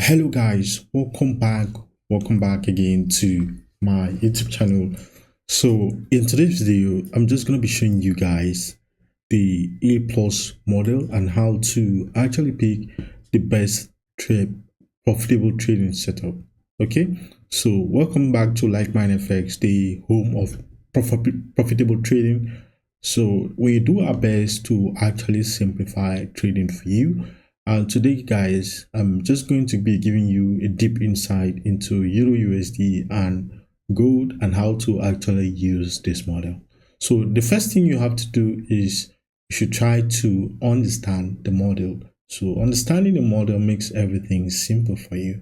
Hello guys, welcome back again to my YouTube channel. So in today's video, I'm just going to be showing you guys the A plus model and how to actually pick the best trade profitable trading setup. Okay, so welcome back to Like Mind FX, the home of profitable trading. So we do our best to actually simplify trading for you. And today, guys, I'm just going to be giving you a deep insight into Euro USD and gold and how to actually use this model. So the first thing you have to do is you should try to understand the model. So understanding the model makes everything simple for you.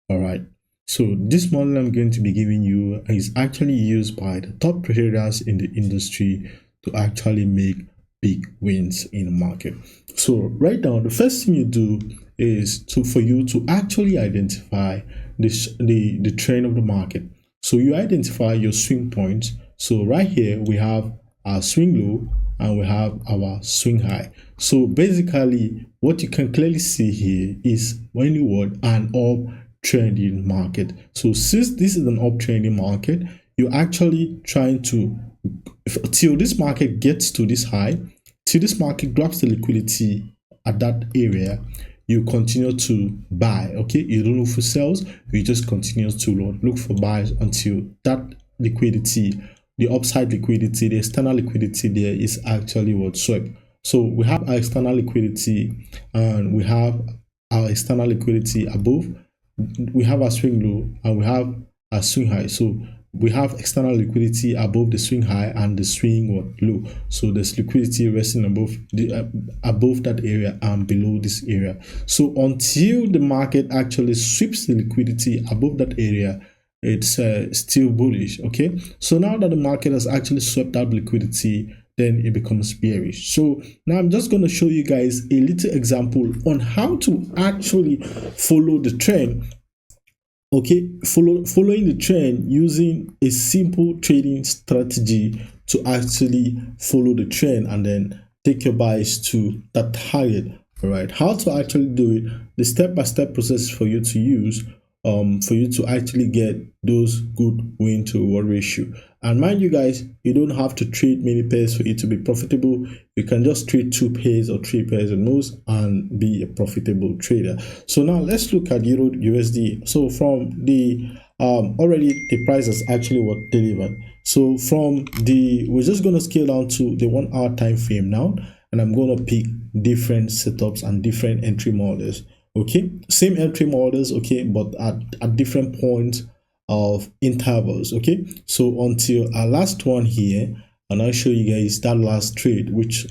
All right. So this model I'm going to be giving you is actually used by the top traders in the industry to actually make big wins in the market. So right now, the first thing you do is for you to actually identify the trend of the market. So you identify your swing points. So right here we have our swing low and we have our swing high. So basically, what you can clearly see here is when you want an uptrending market. So since this is an uptrending market, you're actually trying to till this market gets to this high, till this market grabs the liquidity at that area, you continue to buy. Okay, you don't look for sales, you just continue to look for buys until that liquidity, the upside liquidity, the external liquidity there is actually what swept. So we have our external liquidity and we have our external liquidity above, we have a swing low and we have a swing high. So we have external liquidity above the swing high and the swing low. So there's liquidity resting above that area and below this area. So until the market actually sweeps the liquidity above that area, it's still bullish. Okay, so now that the market has actually swept that liquidity, then it becomes bearish. So now I'm just going to show you guys a little example on how to actually follow the trend. Okay, following the trend using a simple trading strategy to actually follow the trend and then take your buys to that target. All right, how to actually do it, the step-by-step process for you to use for you to actually get those good win to reward ratio. And mind you guys, you don't have to trade many pairs for it to be profitable. You can just trade 2 pairs or 3 pairs at most and be a profitable trader. So now let's look at Euro USD. So from the already the price has actually what delivered. So from the, we're just going to scale down to the 1 hour time frame now, and I'm going to pick different setups and different entry models. Okay, same entry models, okay, but at different points of intervals. Okay, so until our last one here, and I'll show you guys that last trade which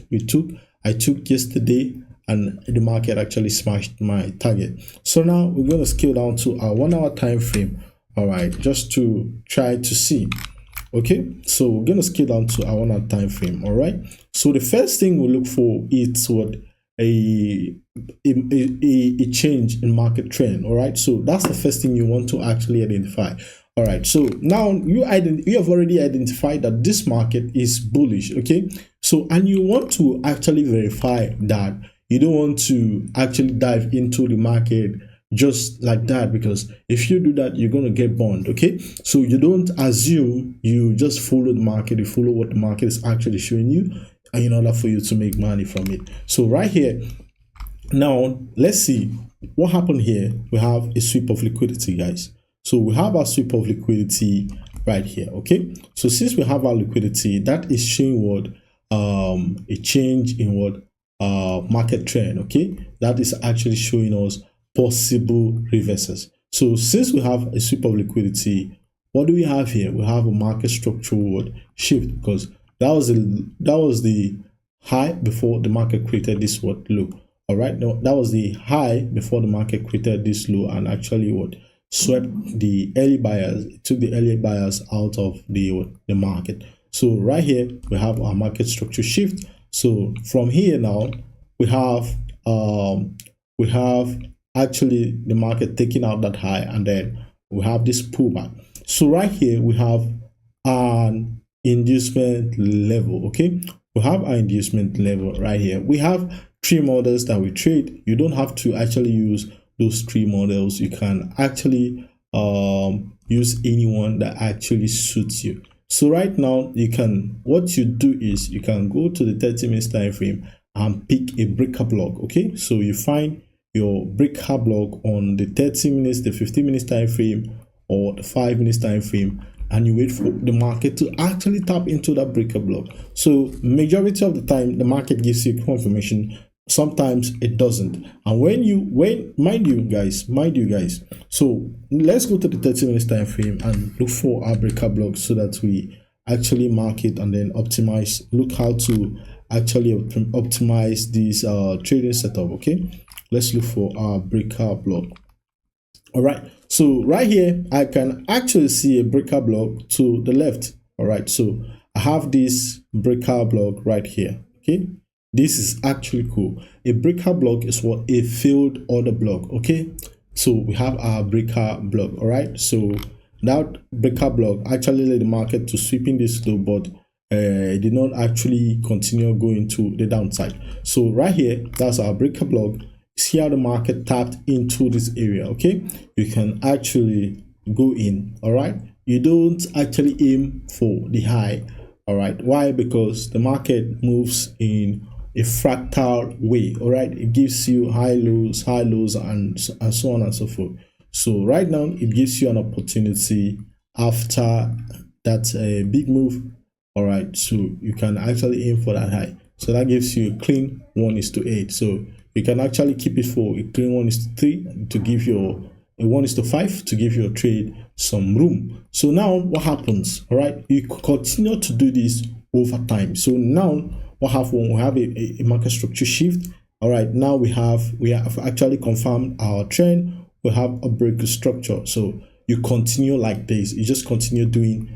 I took yesterday, and the market actually smashed my target. So now we're going to scale down to our 1 hour time frame. All right, just to try to see. Okay, so we're going to scale down to our 1 hour time frame. All right, so the first thing we look for is what a change in market trend. All right, so that's the first thing you want to actually identify. All right, so now you have already identified that this market is bullish. Okay, so and you want to actually verify that. You don't want to actually dive into the market just like that, because if you do that, you're going to get burned. Okay, so you don't assume, you just follow the market, you follow what the market is actually showing you, and in order for you to make money from it. So right here now, let's see what happened here. We have a sweep of liquidity, guys. So we have our sweep of liquidity right here. Okay, so since we have our liquidity, that is showing what a change in what market trend. Okay, that is actually showing us possible reversals. So since we have a sweep of liquidity, what do we have here? We have a market structural shift, because that was the high before the market created this low. All right, now that was the high before the market created this low and actually what swept the early buyers, took the early buyers out of the market. So right here we have our market structure shift. So from here now we have actually the market taking out that high, and then we have this pullback. So right here we have an inducement level. Okay, we have our inducement level right here. We have 3 models that we trade. You don't have to actually use those three models. You can actually use anyone that actually suits you. So right now, what you do is you can go to the 30 minutes time frame and pick a breaker block. Okay, so you find your breaker block on the 30 minutes, the 15 minutes time frame, or the 5 minutes time frame, and you wait for the market to actually tap into that breaker block. So majority of the time, the market gives you confirmation. Sometimes it doesn't. And mind you guys, so let's go to the 30 minutes time frame and look for our breaker block so that we actually mark it and then optimize. Look how to actually optimize this trading setup. Okay, let's look for our breaker block. All right, so right here I can actually see a breaker block to the left. All right, so I have this breaker block right here. Okay, this is actually cool. A breaker block is what a failed order block. Okay, so we have our breaker block. All right, so that breaker block actually led the market to sweeping this low, but did not actually continue going to the downside. So right here, that's our breaker block. See how the market tapped into this area. Okay, you can actually go in. All right, you don't actually aim for the high. All right, why? Because the market moves in a fractal way. All right, it gives you high lows, and so on and so forth. So right now it gives you an opportunity after that big move. All right, so you can actually aim for that high. So that gives you a clean 1:8. So you can actually keep it for a clean 1:3 to give your a 1:5 to give your trade some room. So now what happens? All right, you continue to do this over time. So now what happens? We have a market structure shift. All right, now we have actually confirmed our trend. We have a breaker structure. So you continue like this. You just continue doing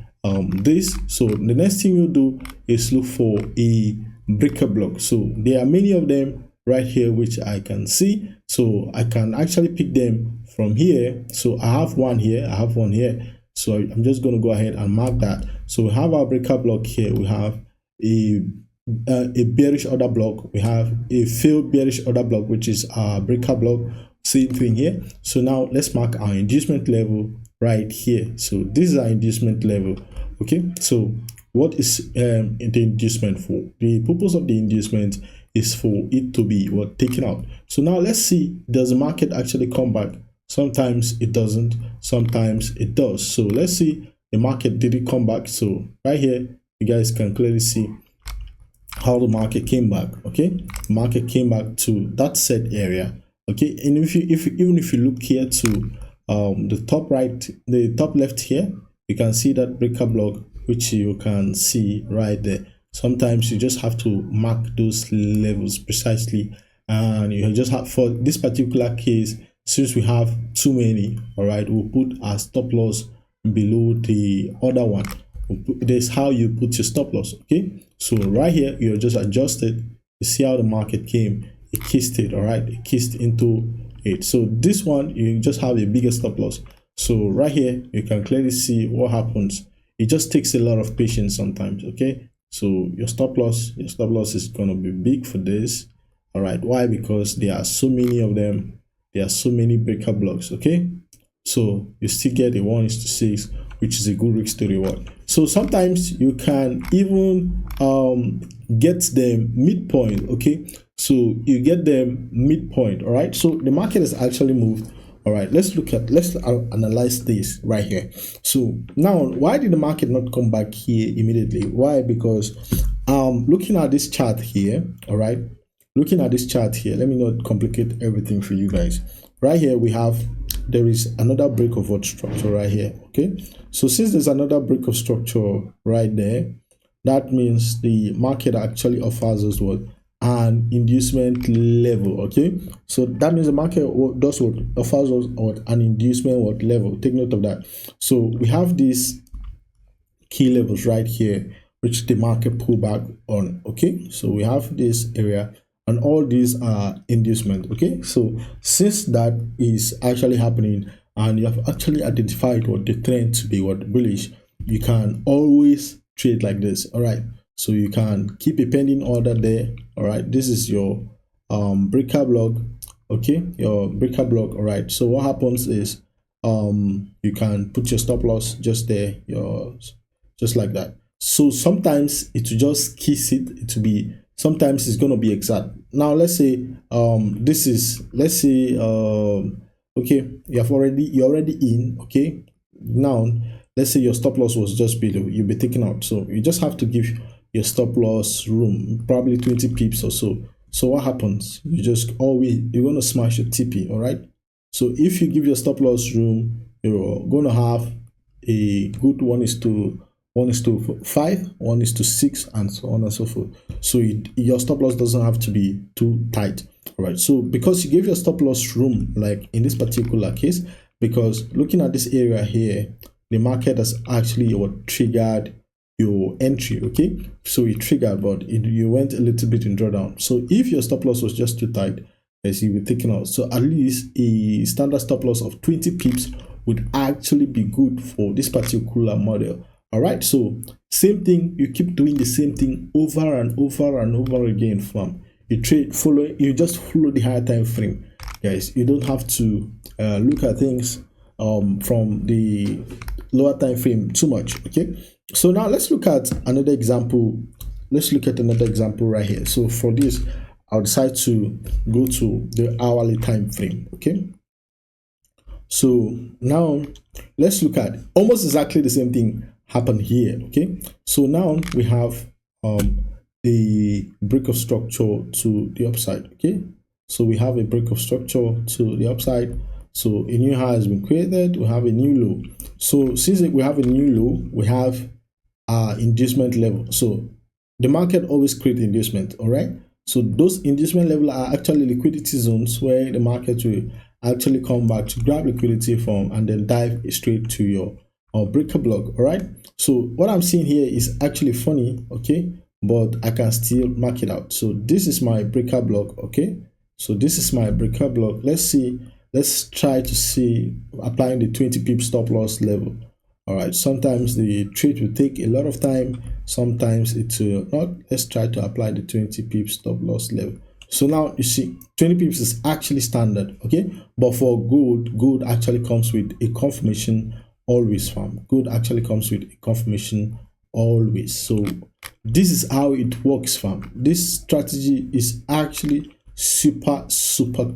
this. So the next thing you do is look for a breaker block. So there are many of them right here which I can see, so I can actually pick them from here. So I have one here, I have one here, so I'm just going to go ahead and mark that. So we have our breaker block here, we have a bearish order block, we have a failed bearish order block, which is our breaker block, same thing here. So now let's mark our inducement level right here. So this is our inducement level. Okay, so what is the inducement for? The purpose of the inducement is for it to be taken out. So now let's see, does the market actually come back? Sometimes it doesn't, sometimes it does. So let's see, the market did it come back. So right here you guys can clearly see how the market came back. Okay, the market came back to that set area. Okay, and even if you look here to the top right, the top left here, you can see that breaker block, which you can see right there. Sometimes you just have to mark those levels precisely, and you just have, for this particular case, since we have too many, all right, we'll put our stop loss below the other one. This is how you put your stop loss. Okay, so right here you just adjust it. You see how the market came, it kissed it. All right, it kissed into it. So this one you just have a bigger stop loss. So right here you can clearly see what happens. It just takes a lot of patience sometimes. Okay, so your stop loss is going to be big for this. All right, why? Because there are so many of them, there are so many breaker blocks. Okay, so you still get a 1:6, which is a good risk to reward. So sometimes you can even get them midpoint. Okay, so you get them midpoint. All right, so the market has actually moved. All right, let's analyze this right here. So now, why did the market not come back here immediately? Why? Because looking at this chart here, all right, looking at this chart here, let me not complicate everything for you guys. Right here we have, there is another break of what structure right here. Okay, so since there's another break of structure right there, that means the market actually offers us what? An inducement level. Okay, so that means the market does what? Offers us what? An inducement level. Take note of that. So we have these key levels right here, which the market pull back on. Okay, so we have this area, and all these are inducement. Okay, so since that is actually happening, and you have actually identified what the trend to be bullish, you can always trade like this. All right, so you can keep a pending order there. All right, this is your breaker block. okay, your breaker block. All right, so what happens is you can put your stop loss just there, just like that. So sometimes it will just kiss it, it will be, sometimes it's going to be exact. Now let's say this is, let's say okay, you're already in, okay. Now let's say your stop loss was just below, you'll be taken out, so you just have to give your stop loss room, probably 20 pips or so. So what happens, you just always, you're going to smash your TP. All right, so if you give your stop loss room, you're going to have a good 1:5, 1:6, and so on and so forth. So your stop loss doesn't have to be too tight. All right, so because you gave your stop loss room, like in this particular case, because looking at this area here, the market has actually triggered your entry. Okay, so it triggered, but you went a little bit in drawdown. So if your stop loss was just too tight, as you were taken out, so at least a standard stop loss of 20 pips would actually be good for this particular model. All right, so same thing, you keep doing the same thing over and over and over again. From you you just follow the higher time frame, guys. You don't have to look at things from the lower time frame too much. Okay, so now let's look at another example. Let's look at another example right here. So for this, I'll decide to go to the hourly time frame. Okay, so now let's look at almost exactly the same thing happened here. Okay, so now we have the break of structure to the upside. Okay, so we have a break of structure to the upside. So a new high has been created, we have a new low. So since we have a new low, we have inducement level. So the market always creates inducement. All right, so those inducement level are actually liquidity zones where the market will actually come back to grab liquidity from and then dive straight to your breaker block. All right, so what I'm seeing here is actually funny, okay, but I can still mark it out. So this is my breaker block. Okay, so this is my breaker block. Let's try to see applying the 20 pip stop loss level. All right, sometimes the trade will take a lot of time, sometimes it will not. Let's try to apply the 20 pips stop loss level. So now you see 20 pips is actually standard, okay, but for gold actually comes with a confirmation always. Farm gold actually comes with a confirmation always. So this is how it works, fam. This strategy is actually super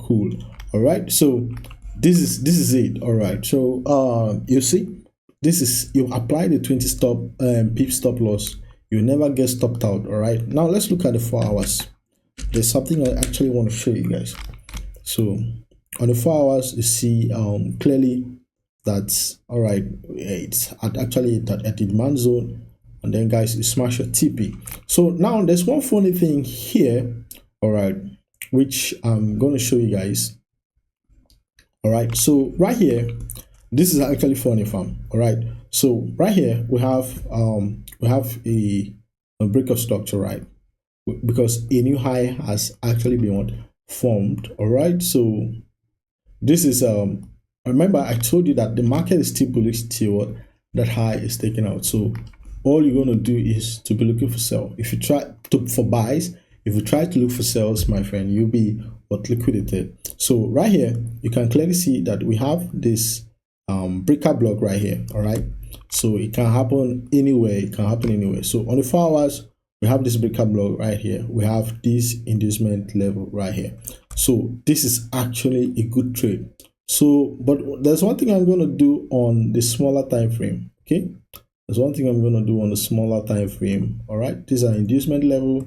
cool. All right, so this is it. All right, so you see, this is, you apply the 20 pip stop loss, you never get stopped out. All right, now let's look at the 4 hours. There's something I actually want to show you guys. So on the 4 hours, you see clearly that's all right, it's actually at the demand zone, and then guys, you smash your TP. So now there's one funny thing here, all right, which I'm going to show you guys. All right, so right here, this is actually funny, fam. All right, so right here we have a break of structure, right, because a new high has actually been formed. All right, so this is remember I told you that the market is still bullish till that high is taken out. So all you're going to do is to be looking for sell. If you try to for buys, if you try to look for sales, my friend, you'll be liquidated. So right here, you can clearly see that we have this breaker block right here. All right, so it can happen anywhere. It can happen anywhere. So on the 4 hours, we have this breaker block right here. We have this inducement level right here. So this is actually a good trade. So, but there's one thing I'm going to do on the smaller time frame. Okay, there's one thing I'm going to do on the smaller time frame. All right, these are inducement level.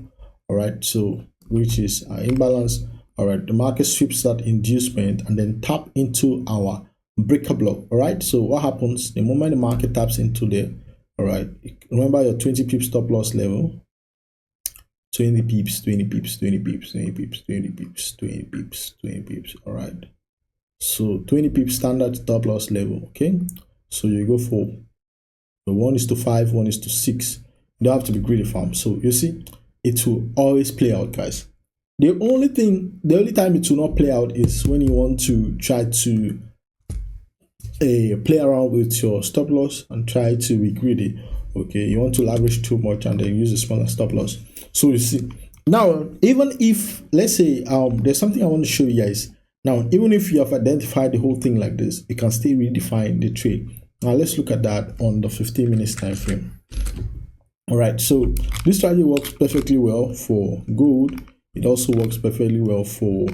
All right, so which is imbalance. All right, the market sweeps that inducement and then tap into our breaker block. All right, so what happens the moment the market taps into there? All right, remember your 20 pip stop loss level. 20 pips, 20 pips, 20 pips, 20 pips, 20 pips, 20 pips, 20 pips. All right, so 20 pips standard stop loss level. Okay, so you go for the 1:5, 1:6. You don't have to be greedy, farm. So you see, it will always play out, guys. The only time it will not play out is when you want to try to play around with your stop loss and try to be greedy. Okay, you want to leverage too much and then use a smaller stop loss. So you see, now even if let's say there's something I want to show you guys. Now, even if you have identified the whole thing like this, you can still redefine the trade. Now, let's look at that on the 15 minutes time frame. All right, so this strategy works perfectly well for gold. It also works perfectly well for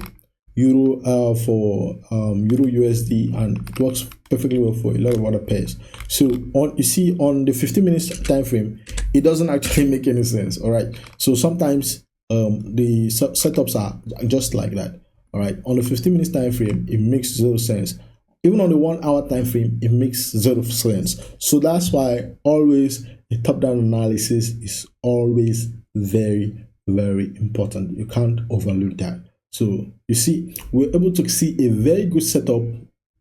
Euro, Euro USD, and it works perfectly well for a lot of other pairs. So you see on the 15 minutes time frame, it doesn't actually make any sense. All right, so sometimes the setups are just like that. All right, on the 15 minutes time frame, it makes zero sense. Even on the 1 hour time frame, it makes zero sense. So that's why always a top-down analysis is always very, very important. You can't overlook that. So you see, we're able to see a very good setup,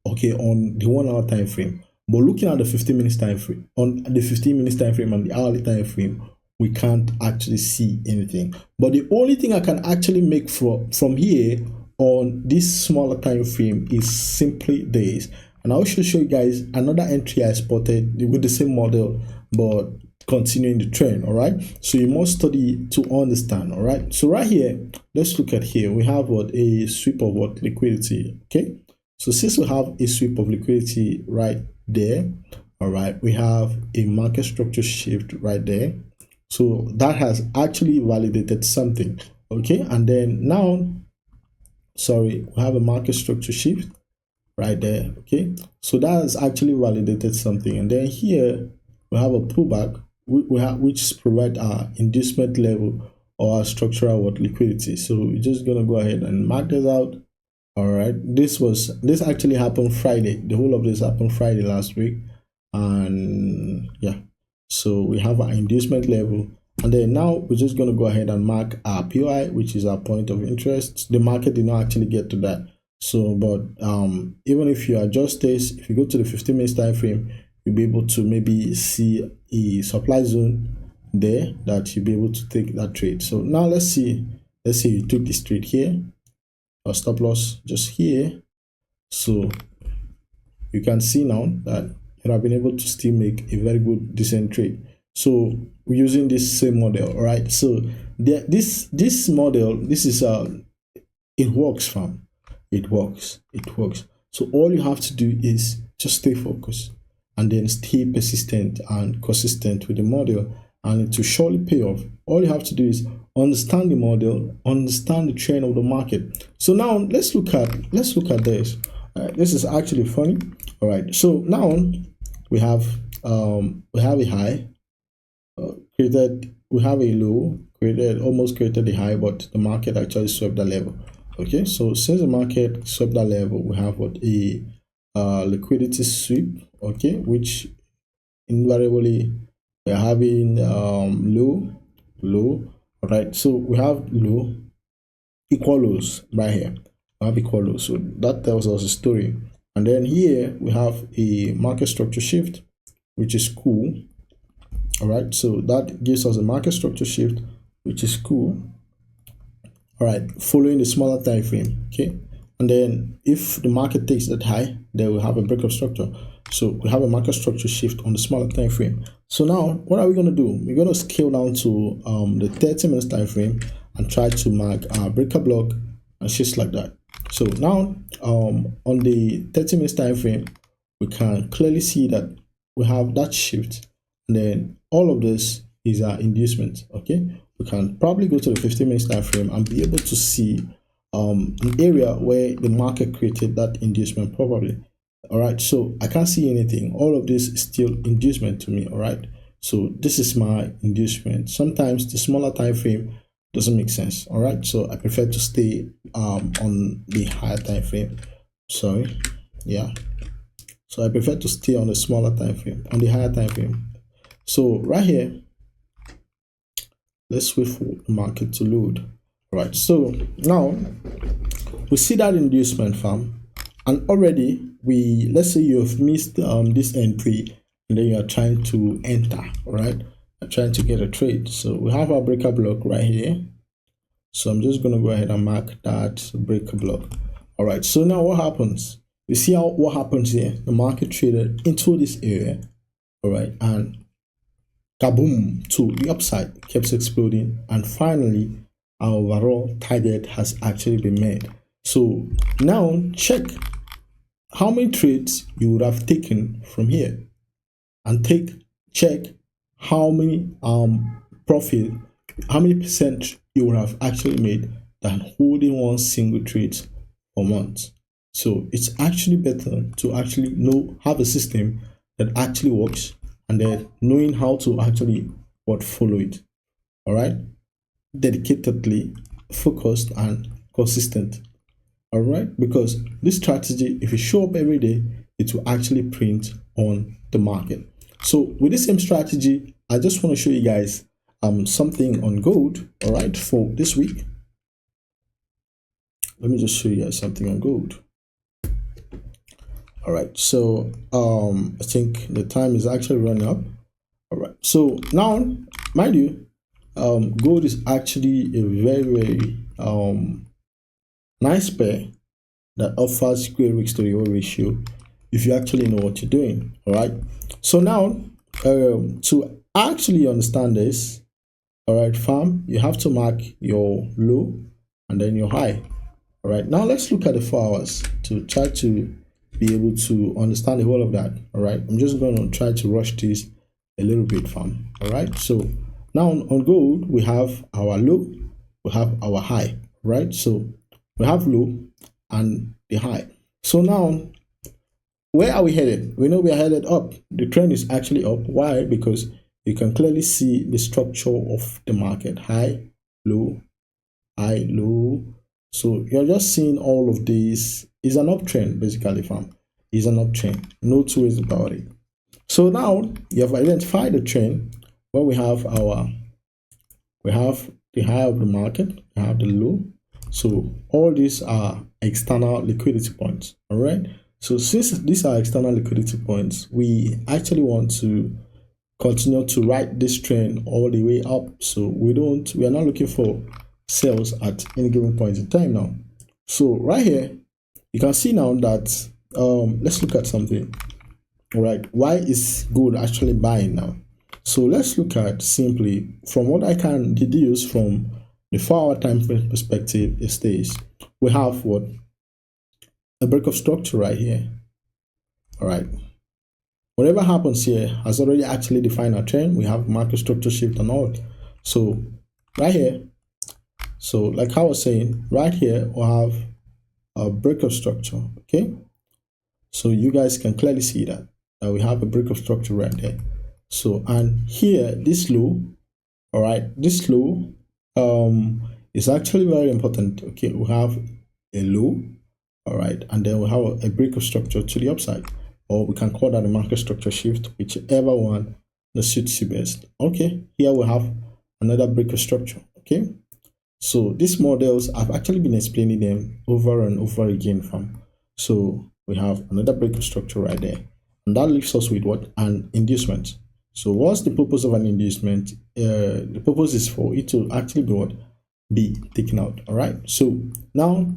okay, on the 1 hour time frame. But looking at the 15 minutes time frame, on the 15 minutes time frame and the hourly time frame, we can't actually see anything. But the only thing I can actually make from here on this smaller time frame is simply this, and I'll show you guys another entry I spotted with the same model but continuing the trend. All right, so you must study to understand. All right, so right here, let's look at here. We have what a sweep of what liquidity. Okay, so since we have a sweep of liquidity right there, all right, we have a market structure shift right there. So that has actually validated something. Okay, and then now, sorry, we have a market structure shift right there. Okay, so that has actually validated something, and then here we have a pullback which provide our inducement level or our structural what liquidity. So we're just gonna go ahead and mark this out. All right, this actually happened Friday. The whole of this happened Friday last week, and yeah, so we have our inducement level. And then now we're just going to go ahead and mark our POI, which is our point of interest. The market did not actually get to that. So, but even if you adjust this, if you go to the 15 minutes time frame, you'll be able to maybe see a supply zone there that you'll be able to take that trade. So now let's see you took this trade here, or stop loss just here. So you can see now that you have been able to still make a very good decent trade. So we're using this same model, all right? So this model, this is it works, fam. It works. So all you have to do is just stay focused and then stay persistent and consistent with the model, and it will surely pay off. All you have to do is understand the model, understand the trend of the market. So now let's look at this. This is actually funny. All right. So now we have a high created. We have a low almost created a high, but the market actually swept that level. Okay. So since the market swept that level, we have what a liquidity sweep. Okay, which invariably we're having low. All right. So we have low equal lows right here. We have equal lows. So that tells us a story. And then here we have a market structure shift, which is cool. All right, so that gives us a market structure shift, which is cool. All right, following the smaller time frame. Okay, and then if the market takes that high, then we'll have a breakup structure. So we have a market structure shift on the smaller time frame. So now what are we going to do? We're going to scale down to the 30 minutes time frame and try to mark our breaker block and shifts like that. So now on the 30 minutes time frame, we can clearly see that we have that shift, and then all of this is our inducement. Okay, we can probably go to the 15 minutes time frame and be able to see an area where the market created that inducement probably. All right, so I can't see anything. All of this is still inducement to me. All right, so this is my inducement. Sometimes the smaller time frame doesn't make sense. All right, so I prefer to stay on the higher time frame. Sorry, yeah, so I prefer to stay on the smaller time frame, on the higher time frame. So right here, let's wait for the market to load. All right, so now we see that inducement, fam, and already let's say you have missed this entry, and then you are trying to enter. All right, you're trying to get a trade. So we have our breaker block right here. So I'm just going to go ahead and mark that breaker block. All right, so now what happens? You see what happens here? The market traded into this area, all right, and kaboom, to the upside, keeps exploding, and finally our overall target has actually been met. So now check how many trades you would have taken from here, and check how many profit, how many percent you would have actually made than holding one single trade per month. So it's actually better to actually have a system that actually works, and then knowing how to actually follow it. All right, dedicatedly focused and consistent. All right, because this strategy, if you show up every day, it will actually print on the market. So with the same strategy, I just want to show you guys something on gold. All right, for this week, let me just show you guys something on gold. All right, so I think the time is actually running up. All right, so now, mind you, gold is actually a very nice pair that offers square risk to reward ratio if you actually know what you're doing. All right, so now to actually understand this, all right, fam, you have to mark your low and then your high. All right, now let's look at the 4 hours to try to be able to understand the whole of that. All right, I'm just going to try to rush this a little bit, fam. All right, so now on gold, we have our low, we have our high, right? So we have low and the high. So now, where are we headed? We know we are headed up. The trend is actually up. Why? Because you can clearly see the structure of the market: high, low, high, low. So you're just seeing all of this is an uptrend, basically, fam. Is an uptrend. No two ways about it. So now you have identified the trend where we have the high of the market, we have the low. So all these are external liquidity points. All right. So since these are external liquidity points, we actually want to continue to ride this trend all the way up. So we are not looking for sales at any given point in time now. So right here, you can see now that let's look at something. All right, why is gold actually buying now? So let's look at simply from what I can deduce from the 4 hour time frame perspective is this. We have what? A break of structure right here. All right. Whatever happens here has already actually defined our trend. We have market structure shift and all. So right here, so like I was saying, right here we'll have a break of structure. Okay. So you guys can clearly see that we have a break of structure right there. So, and here this low, all right, this low is actually very important. Okay, we have a low, all right, and then we have a break of structure to the upside, or we can call that a market structure shift, whichever one that suits you best. Okay, here we have another break of structure. Okay, so these models, I've actually been explaining them over and over again, fam. So we have another break of structure right there, and that leaves us with what? An inducement. So what's the purpose of an inducement? The purpose is for it to actually be what? Be taken out. All right. So now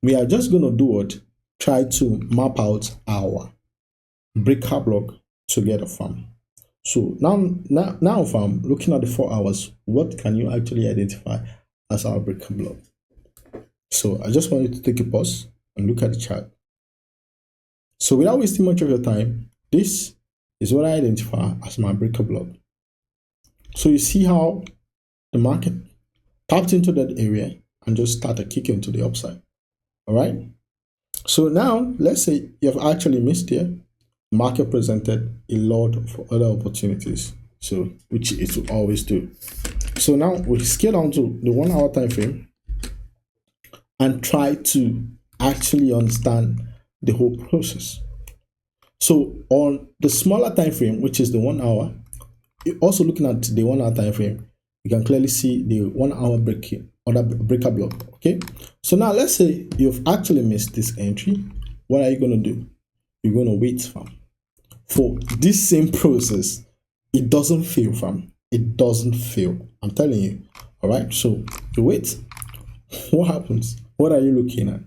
we are just going to do what? Try to map out our breaker block together, fam. So now, fam, looking at the 4 hours, what can you actually identify as our breaker block? So I just want you to take a pause and look at the chart. So without wasting much of your time, this is what I identify as my breaker block. So you see how the market tapped into that area and just started kicking to the upside. All right. So now let's say you have actually missed here. The market presented a lot of other opportunities. So which it will always do. So now we scale down to the 1 hour time frame and try to actually understand the whole process. So on the smaller time frame, which is the 1 hour, also looking at the 1 hour time frame, you can clearly see the 1 hour breaker block. Okay, so now let's say you've actually missed this entry. What are you going to do? You're going to wait, fam, for this same process. It doesn't fail, fam. It doesn't fail. I'm telling you. All right, so you wait. What happens? What are you looking at?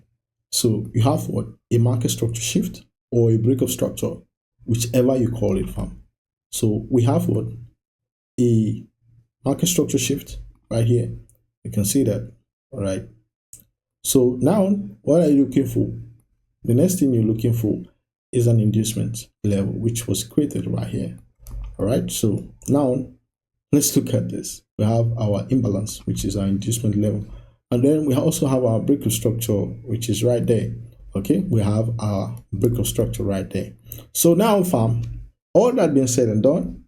So you have what? A market structure shift or a break of structure, whichever you call it, fam. So we have what? A market structure shift right here. You can see that. All right. So now, what are you looking for? The next thing you're looking for is an inducement level, which was created right here. All right, so now let's look at this. We have our imbalance, which is our inducement level. And then we also have our break of structure, which is right there. Okay, we have our break of structure right there. So now, fam, all that being said and done,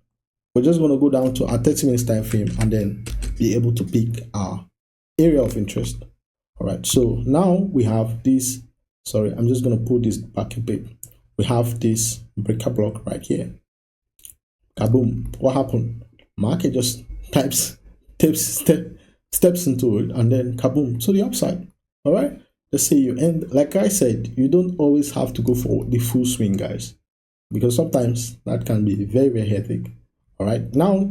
we're just going to go down to our 30 minutes time frame and then be able to pick our area of interest. All right, so now we have this. Sorry, I'm just going to pull this back a bit. We have this breaker block right here. Kaboom! What happened? Market just steps into it, and then kaboom to the upside. All right. Let's say you end. Like I said, you don't always have to go for the full swing, guys, because sometimes that can be very, very hectic. All right. Now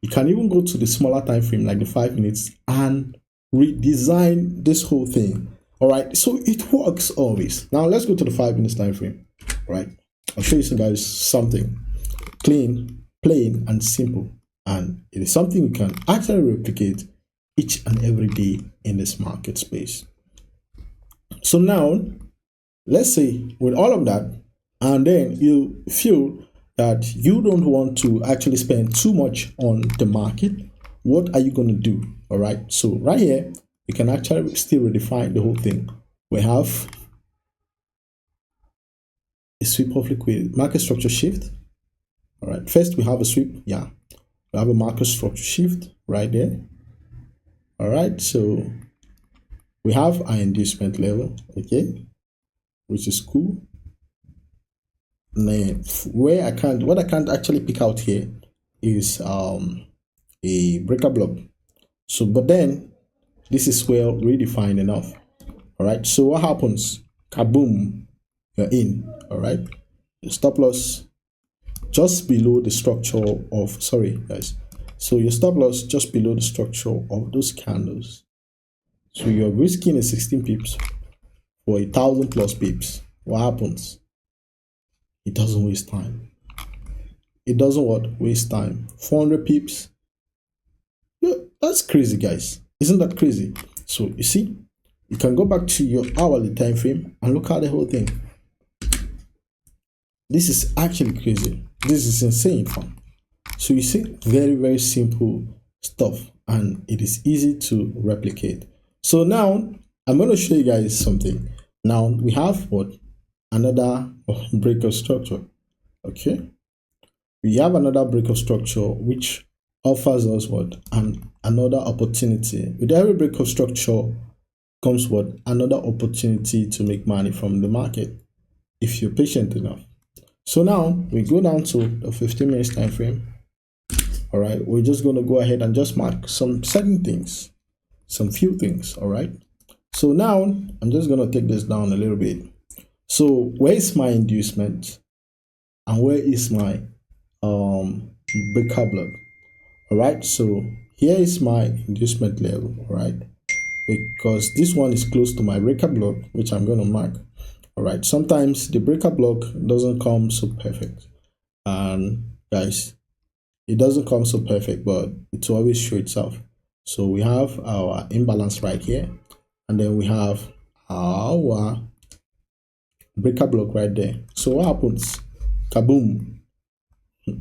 you can even go to the smaller time frame, like the 5 minutes, and redesign this whole thing. All right. So it works always. Now let's go to the 5 minutes time frame. All right. I'll show you some guys something clean, plain, and simple. And it is something you can actually replicate each and every day in this market space. So now, let's say with all of that, and then you feel that you don't want to actually spend too much on the market, what are you going to do? All right. So right here, you can actually still redefine the whole thing. We have a sweep of liquidity, market structure shift. All right. First, we have a sweep. Yeah. We have a market structure shift right there. All right, so we have our inducement level, okay, which is cool. Now, what I can't actually pick out here is a breaker block. So, but then this is well redefined enough. All right, so what happens? Kaboom, you're in. All right, your stop loss just below the structure of, sorry guys, so your stop loss just below the structure of those candles. So you're risking a 16 pips for 1,000 plus pips. What happens? It doesn't waste time. It doesn't what? Waste time. 400 pips. Yeah, that's crazy, guys. Isn't that crazy? So you see, you can go back to your hourly time frame and look at the whole thing. This is actually crazy. This is insane fun. So you see, very, very simple stuff, and it is easy to replicate. So now I'm going to show you guys something. Now we have what? Another break of structure. Okay. We have another break of structure which offers us what? Another opportunity. With every break of structure comes what? Another opportunity to make money from the market if you're patient enough. So now we go down to the 15 minutes time frame. All right, we're just going to go ahead and just mark some certain things, some few things. All right, so now I'm just going to take this down a little bit. So where is my inducement and where is my breaker block? All right, so here is my inducement level. All right, because this one is close to my breaker block, which I'm going to mark. All right, sometimes the breaker block doesn't come so perfect, and guys, it doesn't come so perfect, but it will always show itself. So we have our imbalance right here, and then we have our breaker block right there. So what happens? Kaboom!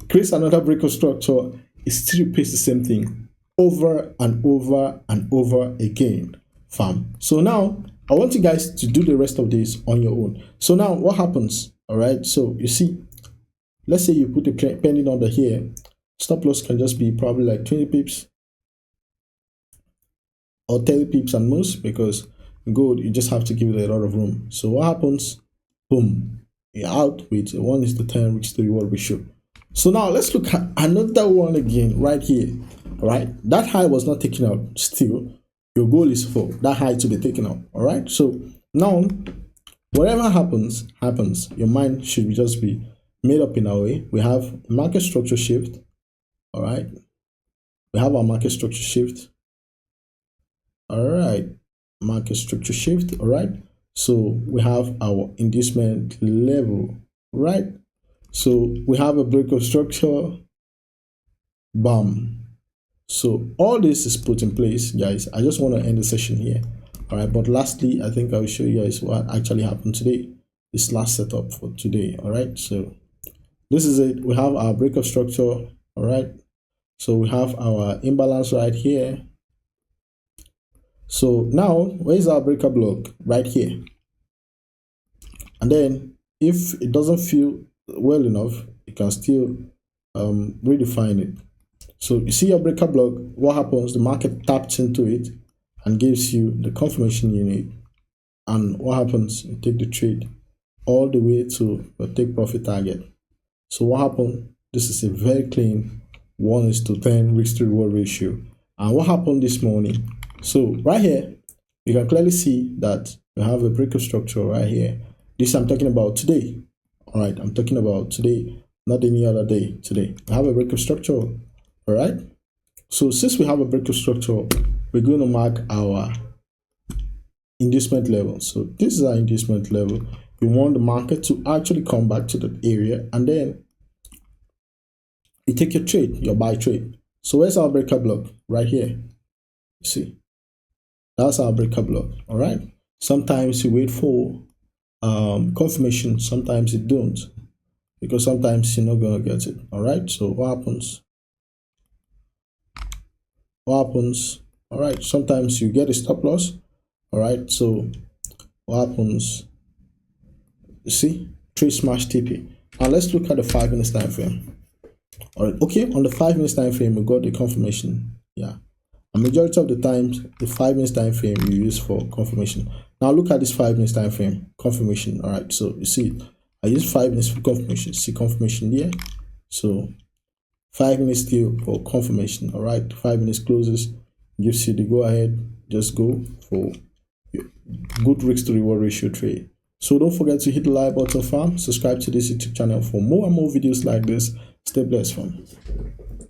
Creates another breaker structure. It still repeats the same thing over and over and over again, fam. So now I want you guys to do the rest of this on your own. So now what happens? All right, so you see, let's say you put a pending order here. Stop loss can just be probably like 20 pips or 30 pips and most, because gold, you just have to give it a lot of room. So what happens? Boom, you're out with 1:10, which is the reward ratio. So now let's look at another one again right here. All right, that high was not taken out. Still, your goal is for that high to be taken out. All right, so now whatever happens, your mind should just be made up in a way. We have market structure shift. All right, we have our market structure shift. All right, market structure shift. All right, so we have our inducement level, right? So we have a break of structure, bam. So all this is put in place, guys. I just want to end the session here. All right, but lastly, I think I will show you guys what actually happened today. This last setup for today. All right, so this is it. We have our breakup structure. All right, so we have our imbalance right here. So now, where's our breakup block? Right here. And then if it doesn't feel well enough, you can still redefine it. So you see your breakup block, what happens? The market taps into it and gives you the confirmation you need. And what happens? You take the trade all the way to your take profit target. So what happened? This is a very clean 1:10 risk to reward ratio. And what happened this morning? So right here, you can clearly see that we have a breakup structure right here. This I'm talking about today. All right, I'm talking about today, not any other day. Today, we have a breakup structure. All right. So since we have a breakup structure, we're going to mark our inducement level. So this is our inducement level. We want the market to actually come back to that area, and then you take your trade, your buy trade. So where's our breakup block? Right here. You see, that's our breakup block. All right. Sometimes you wait for confirmation, sometimes you don't, because sometimes you're not gonna get it. All right. So what happens? All right, sometimes you get a stop loss. All right, so what happens? You see, trade smash TP. Now let's look at the 5 minutes time frame. All right, okay, on the 5 minutes time frame, we got the confirmation. Yeah, a majority of the times, the 5 minutes time frame you use for confirmation. Now look at this 5 minutes time frame confirmation. All right, so you see, I use 5 minutes for confirmation. See confirmation here. So 5 minutes still for confirmation. All right, 5 minutes closes, gives you the go ahead. Just go for good risk to reward ratio trade. So don't forget to hit the like button, fam. Subscribe to this YouTube channel for more and more videos like this. Stay blessed, fam.